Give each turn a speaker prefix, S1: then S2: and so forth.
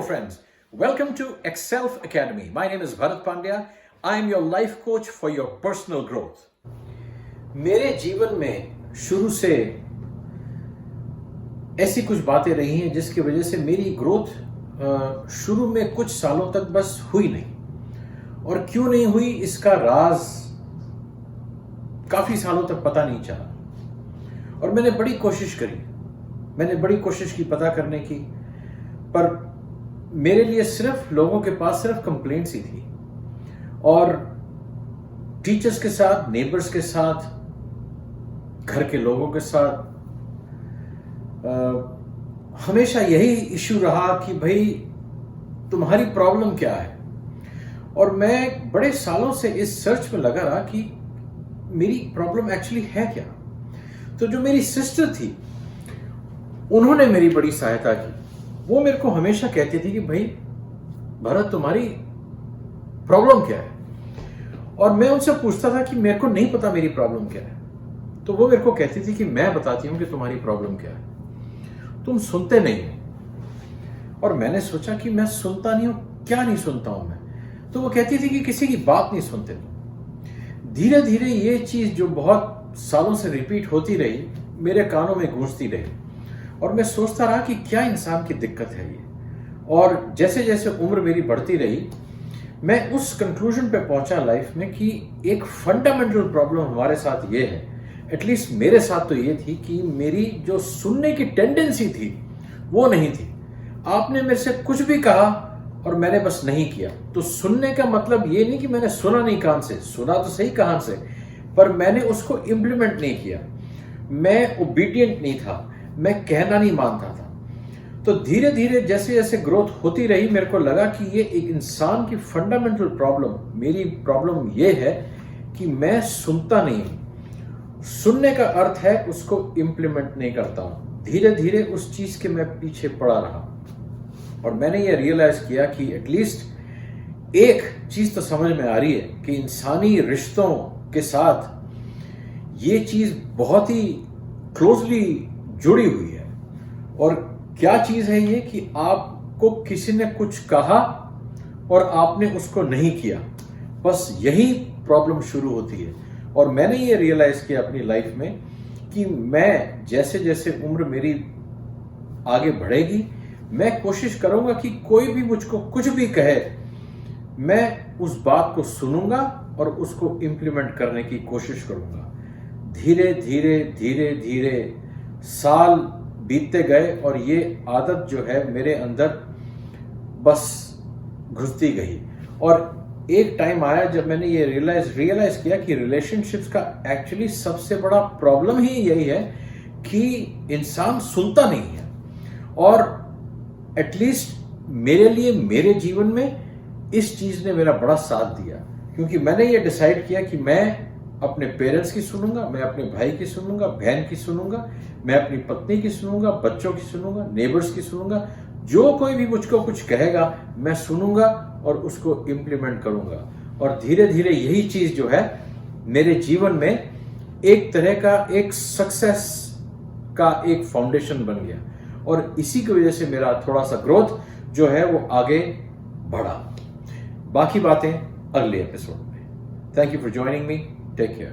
S1: friends. Welcome to Excelf Academy. My name is Bharat Pandya. I am your life coach for your personal growth. मेरे जीवन में शुरू से ऐसी कुछ बातें रही हैं जिसकी वजह से मेरी ग्रोथ शुरू में कुछ सालों तक बस हुई नहीं, और क्यों नहीं हुई इसका राज काफी सालों तक पता नहीं चला। और मैंने बड़ी कोशिश की पता करने की, पर मेरे लिए सिर्फ लोगों के पास सिर्फ कंप्लेंट्स ही थी, और टीचर्स के साथ, नेबर्स के साथ, घर के लोगों के साथ हमेशा यही इश्यू रहा कि भाई तुम्हारी प्रॉब्लम क्या है। और मैं बड़े सालों से इस सर्च में लगा रहा कि मेरी प्रॉब्लम एक्चुअली है क्या। तो जो मेरी सिस्टर थी उन्होंने मेरी बड़ी सहायता की। वो मेरे को हमेशा कहती थी कि भाई भरत, तुम्हारी प्रॉब्लम क्या है। और मैं उनसे पूछता था कि मेरे को नहीं पता मेरी प्रॉब्लम क्या है। तो वो मेरे को कहती थी कि मैं बताती हूं कि तुम्हारी प्रॉब्लम क्या है, तुम सुनते नहीं हो। और मैंने सोचा कि मैं सुनता नहीं हूं, क्या नहीं सुनता हूं मैं। तो वो कहती थी कि किसी की बात नहीं सुनते। धीरे धीरे ये चीज जो बहुत सालों से रिपीट होती रही मेरे कानों में गूंजती रही, और मैं सोचता रहा कि क्या इंसान की दिक्कत है ये। और जैसे जैसे उम्र मेरी बढ़ती रही, मैं उस कंक्लूजन पे पहुंचा लाइफ में कि एक फंडामेंटल प्रॉब्लम हमारे साथ ये है, एटलीस्ट मेरे साथ तो ये थी कि मेरी जो सुनने की टेंडेंसी थी वो नहीं थी। आपने मेरे से कुछ भी कहा और मैंने बस नहीं किया। तो सुनने का मतलब ये नहीं कि मैंने सुना नहीं कान से, सुना तो सही कान से, पर मैंने उसको इंप्लीमेंट नहीं किया। मैं ओबीडियंट नहीं था, मैं कहना नहीं मानता था। तो धीरे धीरे जैसे जैसे ग्रोथ होती रही, मेरे को लगा कि ये एक इंसान की फंडामेंटल प्रॉब्लम, मेरी प्रॉब्लम ये है कि मैं सुनता नहीं हूं। सुनने का अर्थ है उसको इंप्लीमेंट नहीं करता हूं। धीरे धीरे उस चीज के मैं पीछे पड़ा रहा, और मैंने ये रियलाइज किया कि एटलीस्ट एक चीज तो समझ में आ रही है कि इंसानी रिश्तों के साथ ये चीज बहुत ही क्लोजली जुड़ी हुई है। और क्या चीज है ये कि आपको किसी ने कुछ कहा और आपने उसको नहीं किया, बस यही प्रॉब्लम शुरू होती है। और मैंने ये रियलाइज किया अपनी लाइफ में कि मैं जैसे जैसे उम्र मेरी आगे बढ़ेगी, मैं कोशिश करूंगा कि कोई भी मुझको कुछ भी कहे, मैं उस बात को सुनूंगा और उसको इंप्लीमेंट करने की कोशिश करूंगा। धीरे धीरे धीरे धीरे साल बीतते गए, और ये आदत जो है मेरे अंदर बस घुसती गई। और एक टाइम आया जब मैंने ये रियलाइज किया कि रिलेशनशिप्स का एक्चुअली सबसे बड़ा प्रॉब्लम ही यही है कि इंसान सुनता नहीं है। और एटलीस्ट मेरे लिए, मेरे जीवन में इस चीज ने मेरा बड़ा साथ दिया, क्योंकि मैंने ये डिसाइड किया कि मैं अपने पेरेंट्स की सुनूंगा, मैं अपने भाई की सुनूंगा, बहन की सुनूंगा, मैं अपनी पत्नी की सुनूंगा, बच्चों की सुनूंगा, नेबर्स की सुनूंगा। जो कोई भी मुझको कुछ कहेगा मैं सुनूंगा और उसको इंप्लीमेंट करूंगा। और धीरे धीरे यही चीज जो है मेरे जीवन में एक तरह का एक सक्सेस का एक फाउंडेशन बन गया, और इसी की वजह से मेरा थोड़ा सा ग्रोथ जो है वो आगे बढ़ा। बाकी बातें अगले एपिसोड में। Thank you for joining me. Take care.